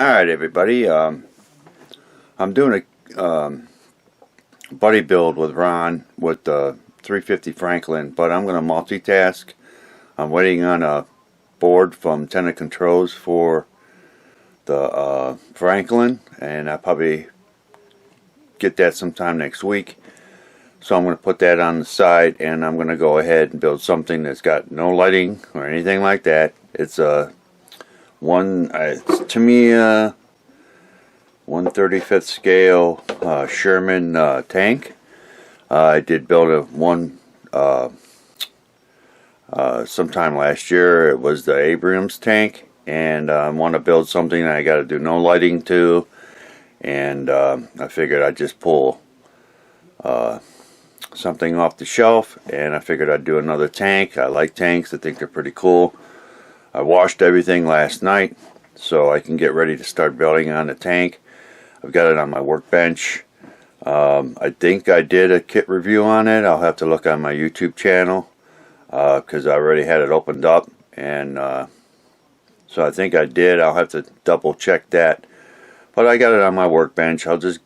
Alright everybody, I'm doing a buddy build with Ron with the 350 Franklin, but I'm going to multitask. I'm waiting on a board from Tenant Controls for the Franklin, and I'll probably get that sometime next week. So I'm going to put that on the side, and I'm going to go ahead and build something that's got no lighting or anything like that. It's a Tamiya 1/35 scale Sherman tank. I did build one sometime last year. It was the Abrams tank, and I want to build something that I got to do no lighting to, and I figured I'd just pull something off the shelf, and I figured I'd do another tank. I like tanks. I think they're pretty cool. I washed everything last night so I can get ready to start building on the tank. I've got it on my workbench. I think I did a kit review on it. I'll have to look on my YouTube channel because I already had it opened up, and so I think I did. I'll have to double check that, but I got it on my workbench. I'll just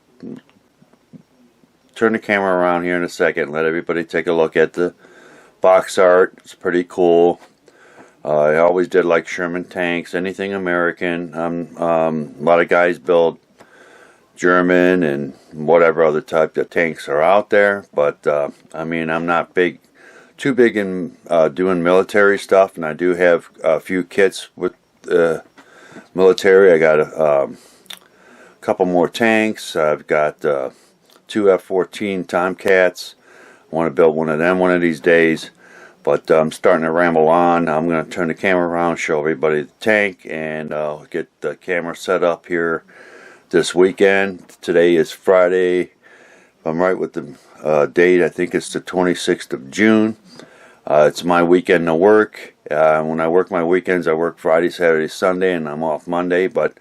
turn the camera around here in a second and let everybody take a look at the box art. It's pretty cool. I always did like Sherman tanks, anything American. A lot of guys build German and whatever other type of tanks are out there, but I mean, I'm not too big in doing military stuff, and I do have a few kits with military. I got a couple more tanks. I've got two F-14 Tomcats. I want to build one of them one of these days. But I'm starting to ramble on. I'm going to turn the camera around, show everybody the tank, and I'll get the camera set up here this weekend. Today is Friday. If I'm right with the date, I think it's the 26th of June. It's my weekend to work. When I work my weekends, I work Friday, Saturday, Sunday, and I'm off Monday. But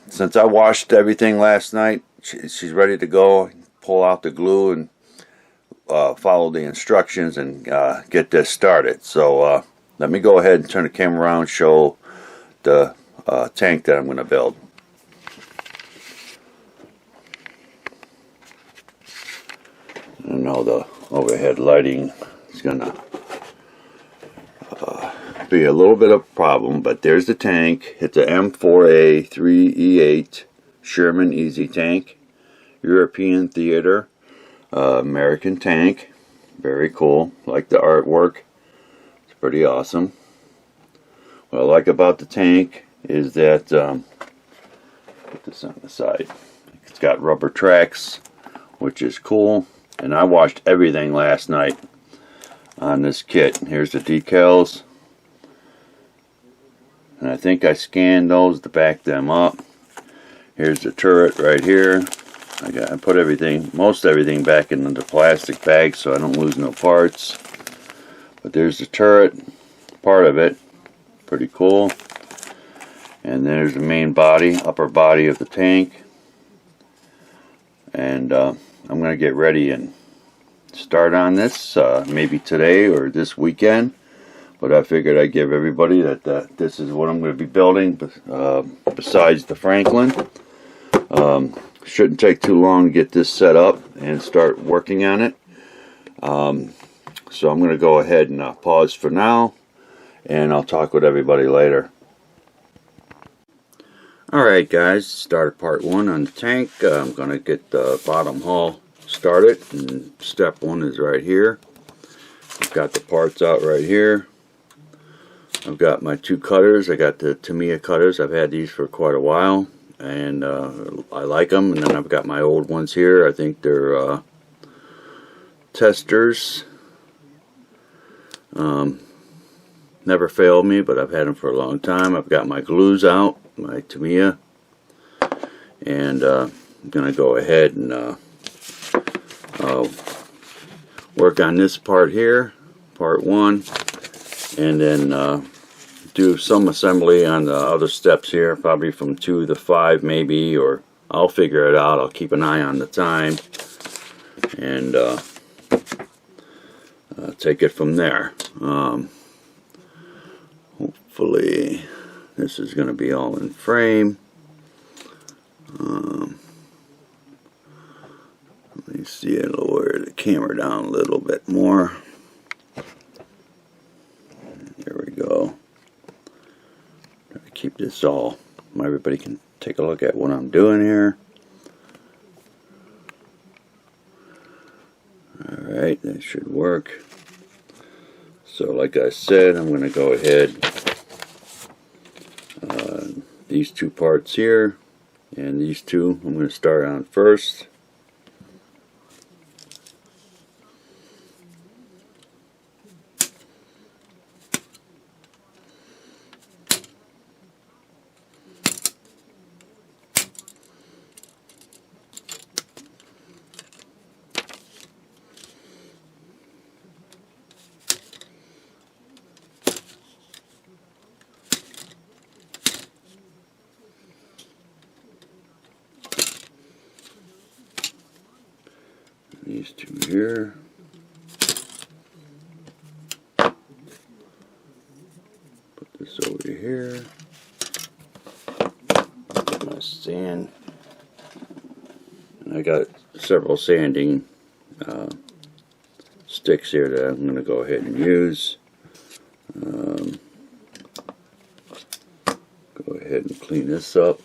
since I washed everything last night, she's ready to go. Pull out the glue and follow the instructions and get this started. So let me go ahead and turn the camera around and show the tank that I'm going to build. I know the overhead lighting is going to be a little bit of a problem, but there's the tank. It's a M4A 3E8 Sherman Easy Tank, European Theater. American tank. Very cool. Like the artwork. It's pretty awesome. What I like about the tank is that put this on the side. It's got rubber tracks, which is cool. And I washed everything last night on this kit. Here's the decals. And I think I scanned those to back them up. Here's the turret right here. I put most everything back into the plastic bag so I don't lose no parts. But there's the turret, part of it, pretty cool. And there's the main body, upper body of the tank. And I'm going to get ready and start on this maybe today or this weekend. But I figured I'd give everybody that this is what I'm going to be building besides the Franklin. Shouldn't take too long to get this set up and start working on it. So I'm going to go ahead and pause for now, and I'll talk with everybody later. Alright guys, started part one on the tank. I'm going to get the bottom hull started, and step one is right here. I've got the parts out right here. I've got my two cutters. I got the Tamiya cutters. I've had these for quite a while, and I like them. And then I've got my old ones here. I think they're testers. Never failed me, but I've had them for a long time. I've got my glues out, my Tamiya, and I'm gonna go ahead and work on this part here, part one, and then do some assembly on the other steps here, probably from 2 to 5 maybe, or I'll figure it out. I'll keep an eye on the time and take it from there. Hopefully this is going to be all in frame. Let me see, I'll lower the camera down a little bit more. There we go. Try to keep this all, everybody can take a look at what I'm doing here. Alright, that should work. So like I said, I'm going to go ahead, these two parts here, and these two I'm going to start on first. These two here. Put this over here. Get my sand. And I got several sanding sticks here that I'm going to go ahead and use. Go ahead and clean this up.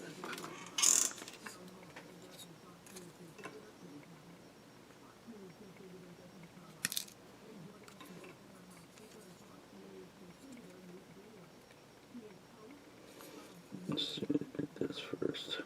Let's see, get this first.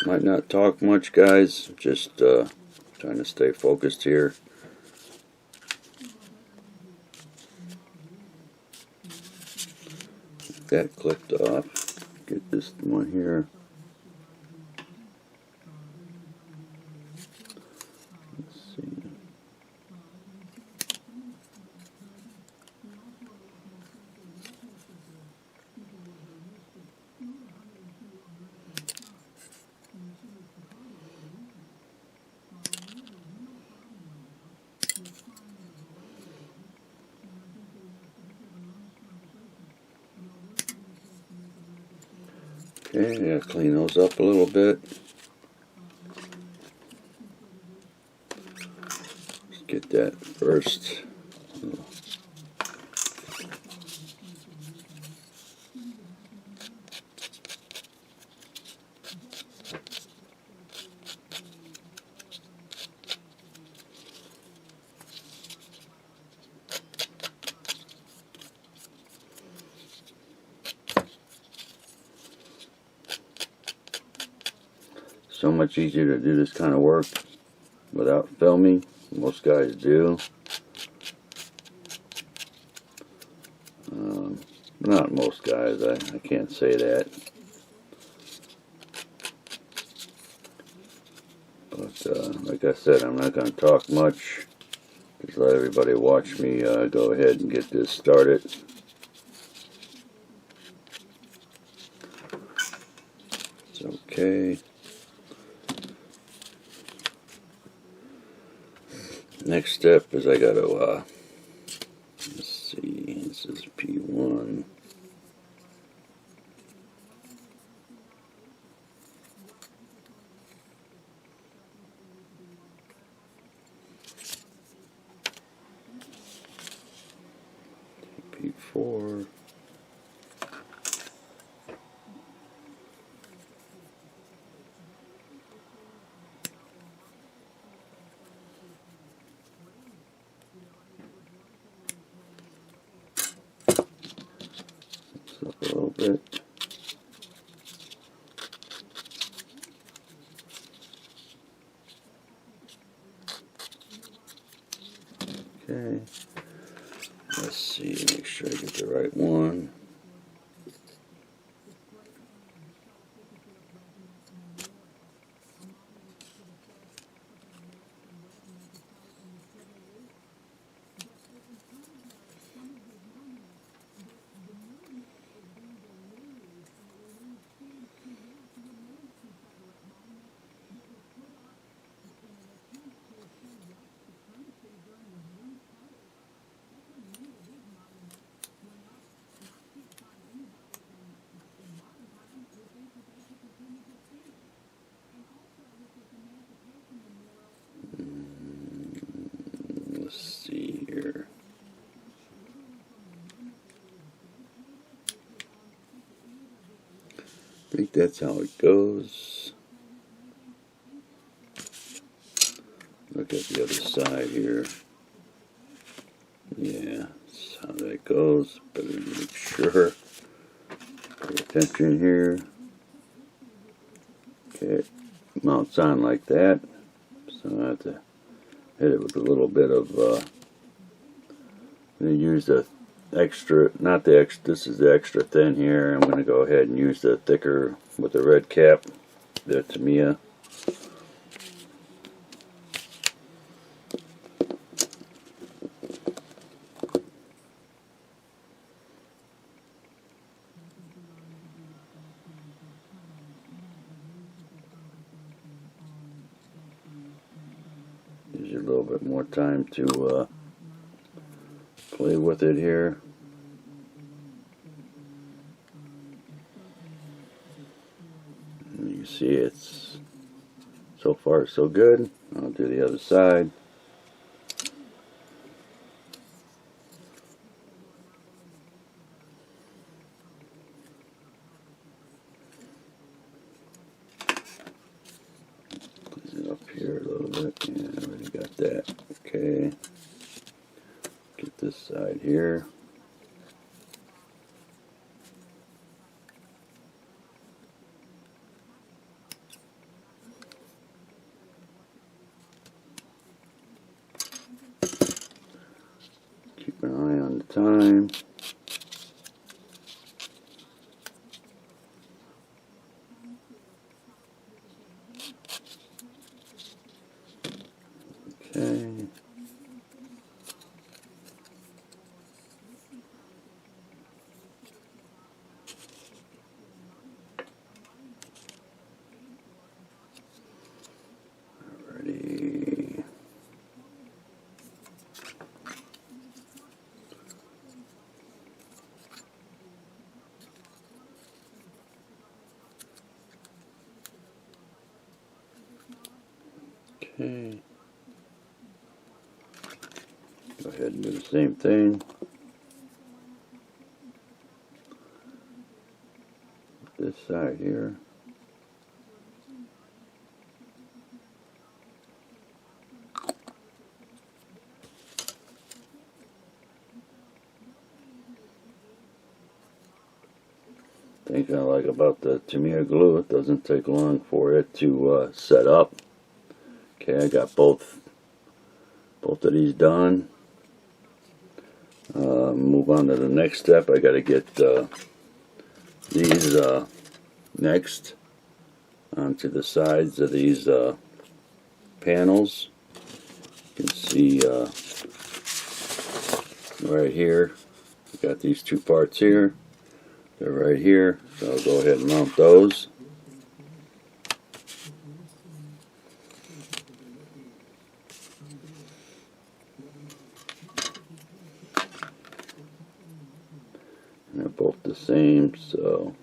Might not talk much, guys, just trying to stay focused here. That clipped off. Get this one here. Let's see. Okay, I gotta clean those up a little bit. Let's get that first. So much easier to do this kind of work without filming. Most guys do. Not most guys, I can't say that. But like I said, I'm not going to talk much. Just let everybody watch me go ahead and get this started. It's okay. Next step is I got to, let's see, this is P1. P4. Up a little bit. Okay. Let's see, make sure I get the right one. I think that's how it goes. Look at the other side here. Yeah, that's how that goes. Better make sure. Pay attention here. Okay, mounts on like that. So I have to hit it with a little bit of. I'm going to use the extra, not the extra. This is the extra thin here. I'm going to go ahead and use the thicker with the red cap, the Tamiya. Gives you a little bit more time to play with it here. And you see it's so far so good. I'll do the other side. Clean it up here a little bit. Yeah, I already got that. Okay. Get this side here. Keep an eye on the time. Okay. Alrighty. Okay. Go ahead and do the same thing. This side here. Thing I like about the Tamiya glue, it doesn't take long for it to set up. Okay, I got both of these done. Move on to the next step. I got to get these next onto the sides of these panels. You can see right here, we got these two parts here. They're right here, so I'll go ahead and mount those. And they're both the same, so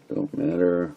don't matter.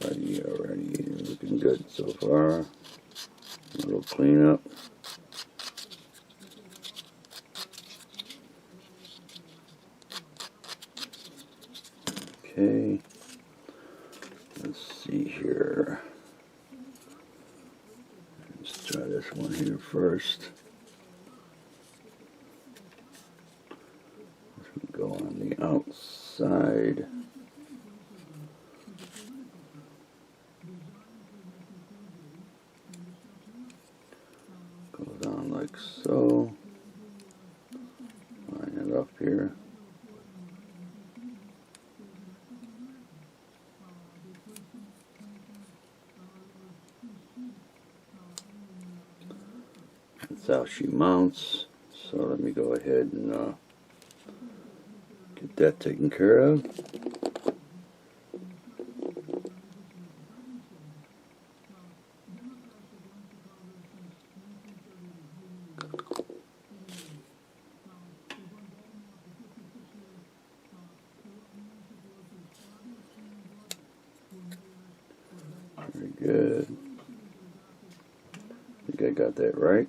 Alrighty, looking good so far. A little cleanup. Okay, let's see here. Let's try this one here first. This will go on the outside. Goes on like so. Line it up here. That's how she mounts. So let me go ahead and get that taken care of. Very good. I think I got that right.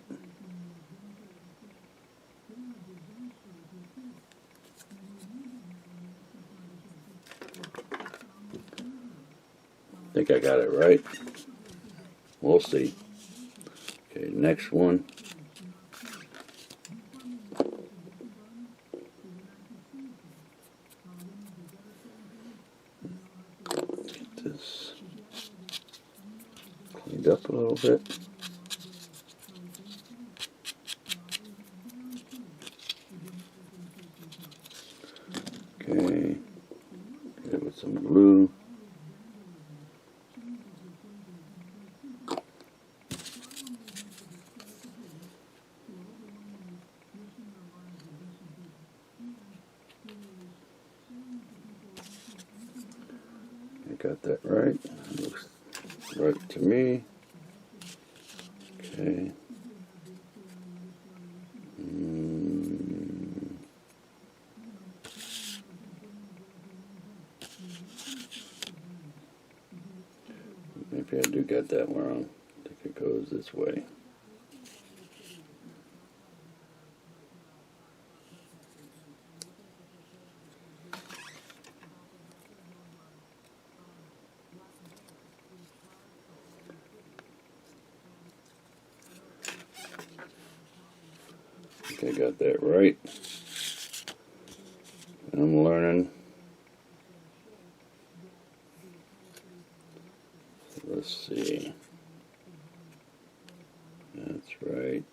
I think I got it right. We'll see. Okay, next one. Get this cleaned up a little bit. Okay, get it with some glue. I got that right. Looks right to me. Okay. Maybe I do get that one wrong. I think it goes this way. I think I got that right. I'm learning. Let's see. That's right.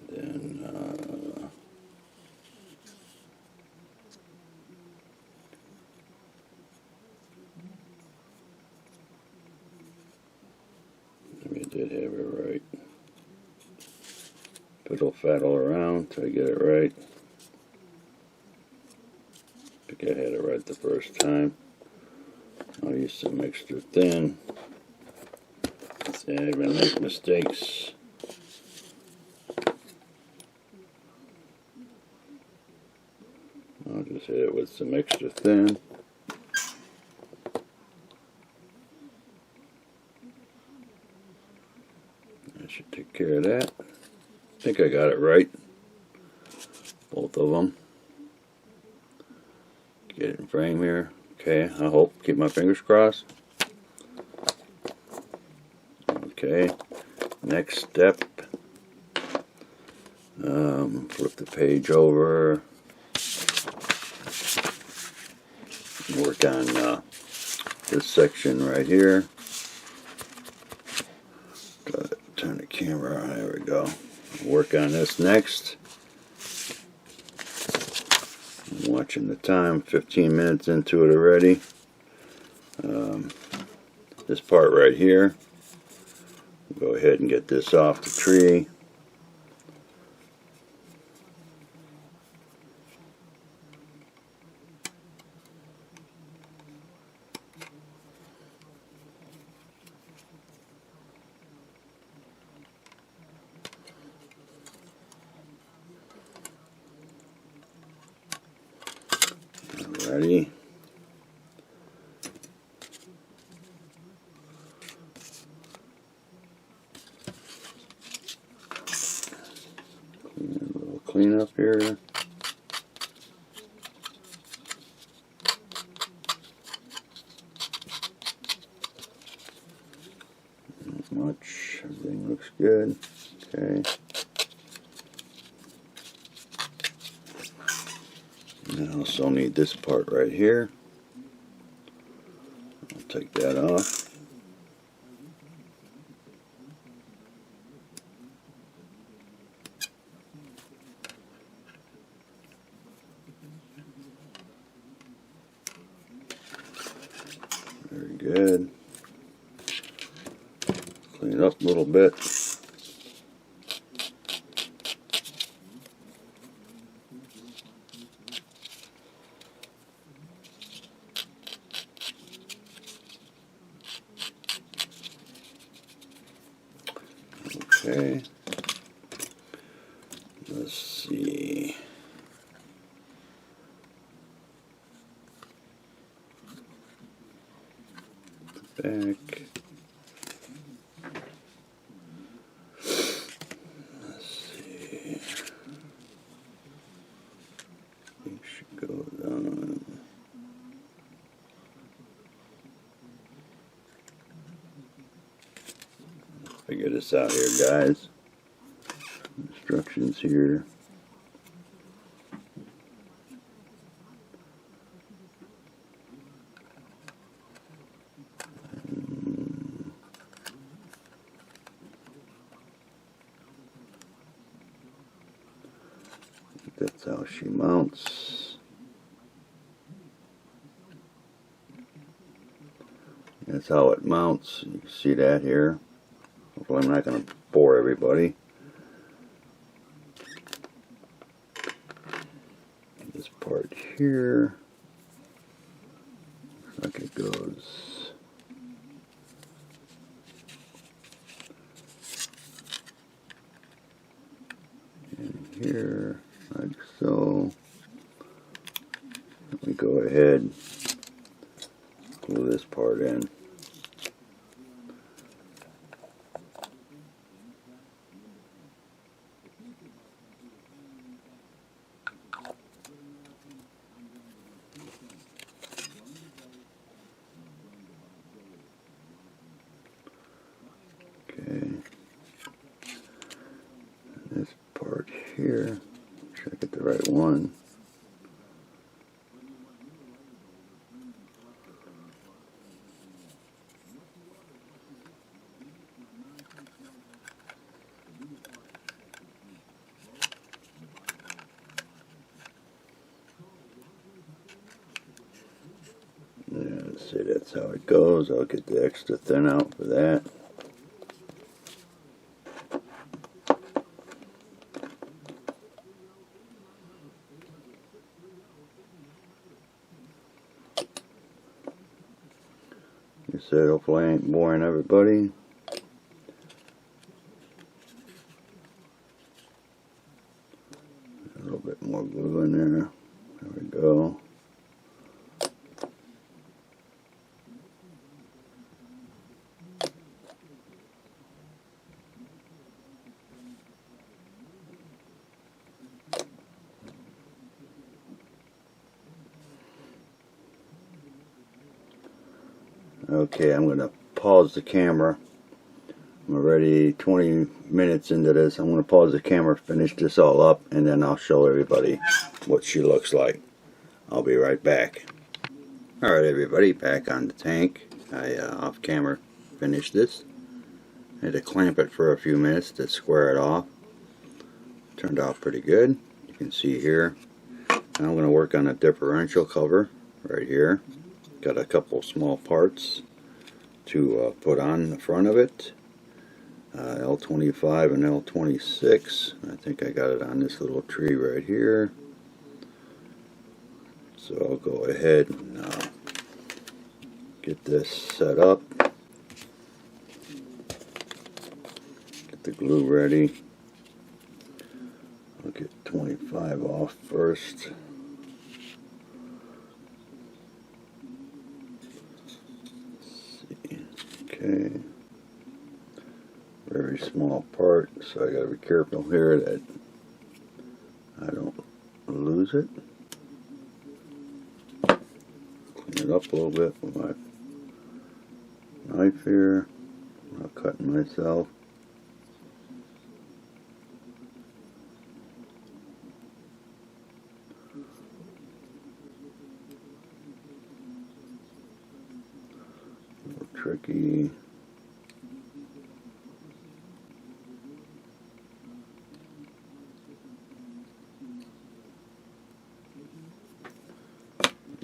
Then maybe I did have it right. Fiddle faddle around till I get it right. I think I had it right the first time. I'll use some extra thin. See, I even make mistakes. I'll just hit it with some extra thin. That should take care of that. I think I got it right. Both of them. Get it in frame here. Okay, I hope. Keep my fingers crossed. Okay, next step. Flip the page over. Work on this section right here. Turn the camera on. There we go. Work on this next. I'm watching the time. 15 minutes into it already. This part right here. Go ahead and get this off the tree. Alrighty. A little clean up here. Not much. Everything looks good. Okay. And I also need this part right here. I'll take that off. Very good. Clean it up a little bit. Okay. Let's see. Back. Let's see. It should go down. Figure this out here, guys. Instructions here. That's how she mounts. That's how it mounts. You can see that here. Hopefully I'm not going to bore everybody. This part here, looks like it goes in here, like so. Let me go ahead and glue this part in. This part here, make sure I get the right one. Yeah, let's see, that's how it goes. I'll get the extra thin out for that. Like I said, hopefully I ain't boring everybody. A little bit more glue in there. There we go. Okay, I'm going to pause the camera. I'm already 20 minutes into this. I'm going to pause the camera, finish this all up, and then I'll show everybody what she looks like. I'll be right back. Alright everybody, back on the tank. I off camera finished this. I had to clamp it for a few minutes to square it off. Turned out pretty good. You can see here. Now I'm going to work on a differential cover right here. Got a couple small parts to put on the front of it. L25 and L26. I think I got it on this little tree right here. So I'll go ahead and get this set up. Get the glue ready. I'll get 25 off first. Okay, very small part, so I gotta be careful here that I don't lose it. Clean it up a little bit with my knife here. I'm not cutting myself. A little tricky.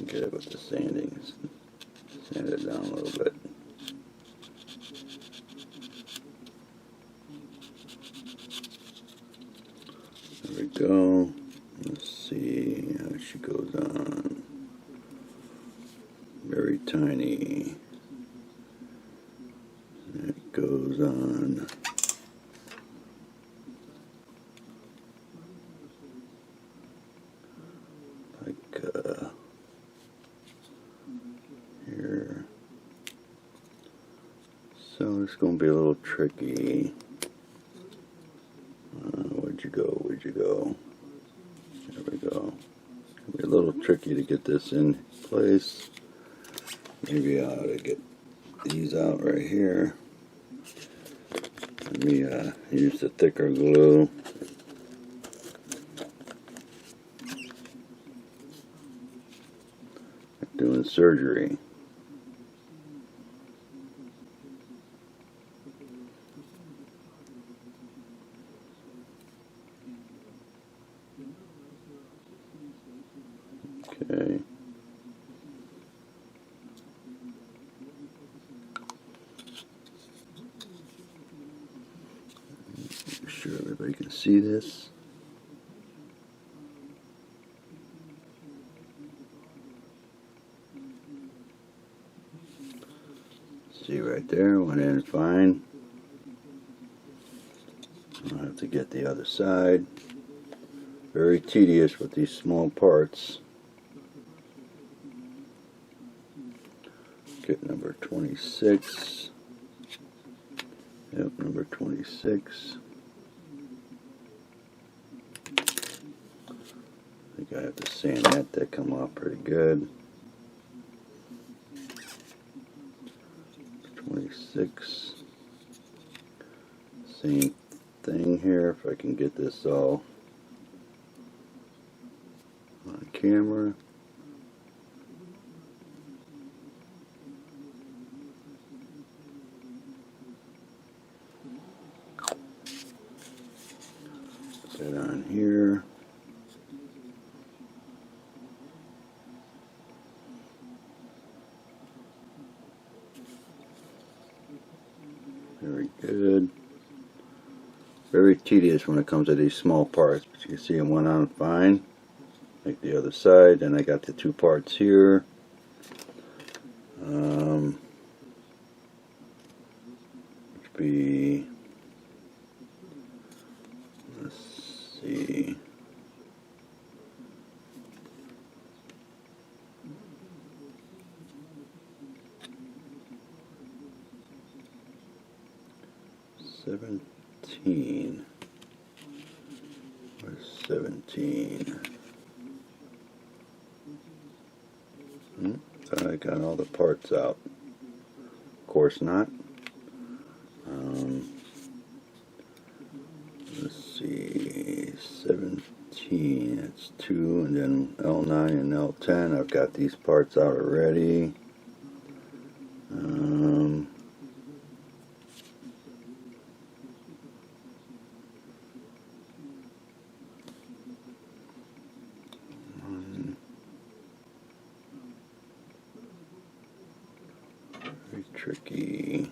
Get it with the sanding. Sand it down a little bit. There we go. Let's see how she goes on. Very tiny. It goes on So it's going to be a little tricky. Where'd you go? Where'd you go? There we go. It'll be a little tricky to get this in place. Maybe I ought to get these out right here. Let me use the thicker glue. Doing surgery. Okay. Make sure everybody can see this. See right there, went in fine. I'll have to get the other side. Very tedious with these small parts. Get number 26. Yep, number 26. I think I have to sand that to come off pretty good. 26. Same thing here, if I can get this all on camera. Put that on here. Very good. Very tedious when it comes to these small parts, but you can see them went on fine. Like the other side, and I got the two parts here. Which be, let's see. $17. Where's 17? Thought I got all the parts out. Of course not. Let's see. 17. It's 2, and then L9 and L10. I've got these parts out already. Very tricky.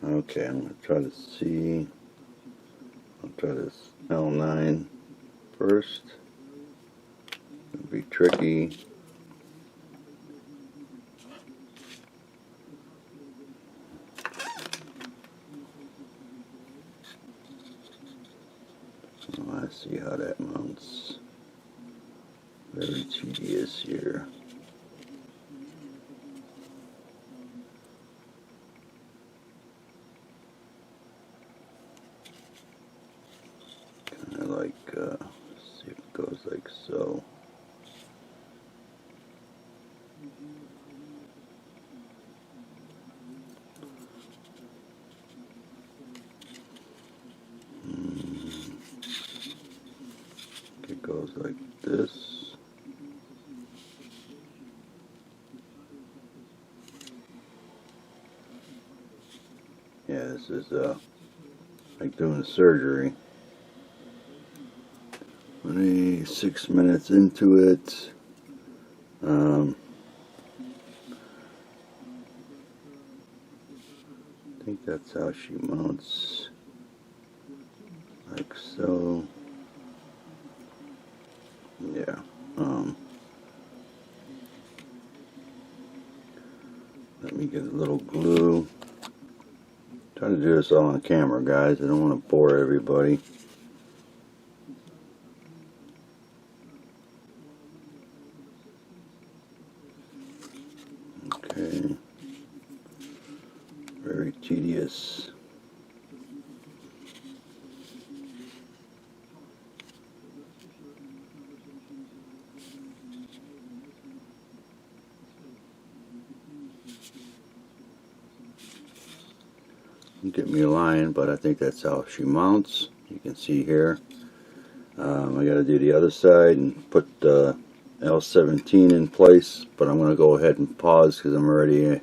Okay, I'm going to try to see. I'll try this L9 first. It'll be tricky. Oh, I see how that mounts. Very tedious here. Kind of like, see if it goes like so. It goes like this. Yeah, this is like doing surgery. 26 minutes into it. I think that's how she mounts, like so. Yeah. Let me get a little glue. Trying to do this all on camera, guys. I don't want to bore everybody. Okay. get me a line, but I think that's how she mounts. You can see here. I got to do the other side and put the L17 in place, but I'm going to go ahead and pause because I'm already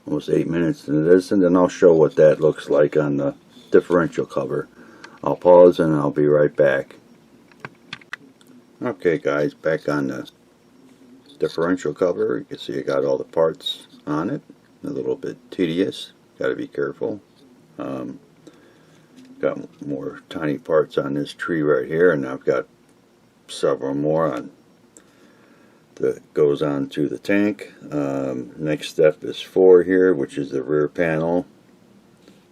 almost 8 minutes into this, and then I'll show what that looks like on the differential cover. I'll pause and I'll be right back. Okay guys, back on the differential cover. You can see I got all the parts on it. A little bit tedious, got to be careful. Got more tiny parts on this tree right here, and I've got several more on that goes on to the tank. Next step is 4 here, which is the rear panel,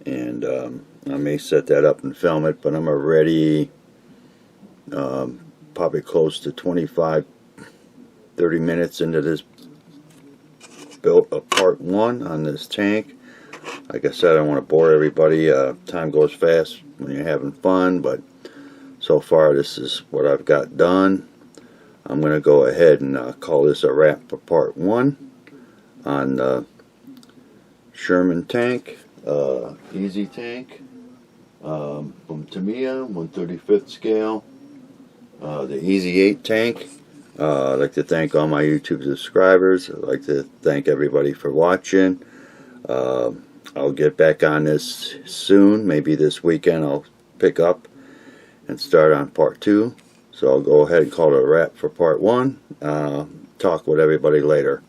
and I may set that up and film it, but I'm already probably close to 25-30 minutes into this build of part 1 on this tank. Like I said, I don't want to bore everybody. Time goes fast when you're having fun, but so far this is what I've got done. I'm going to go ahead and call this a wrap for part 1 on the Sherman tank, Easy Tank, from Tamiya, 1/35 scale, the Easy 8 Tank. I'd like to thank all my YouTube subscribers. I'd like to thank everybody for watching. I'll get back on this soon. Maybe this weekend I'll pick up and start on part 2. So I'll go ahead and call it a wrap for part 1. Talk with everybody later.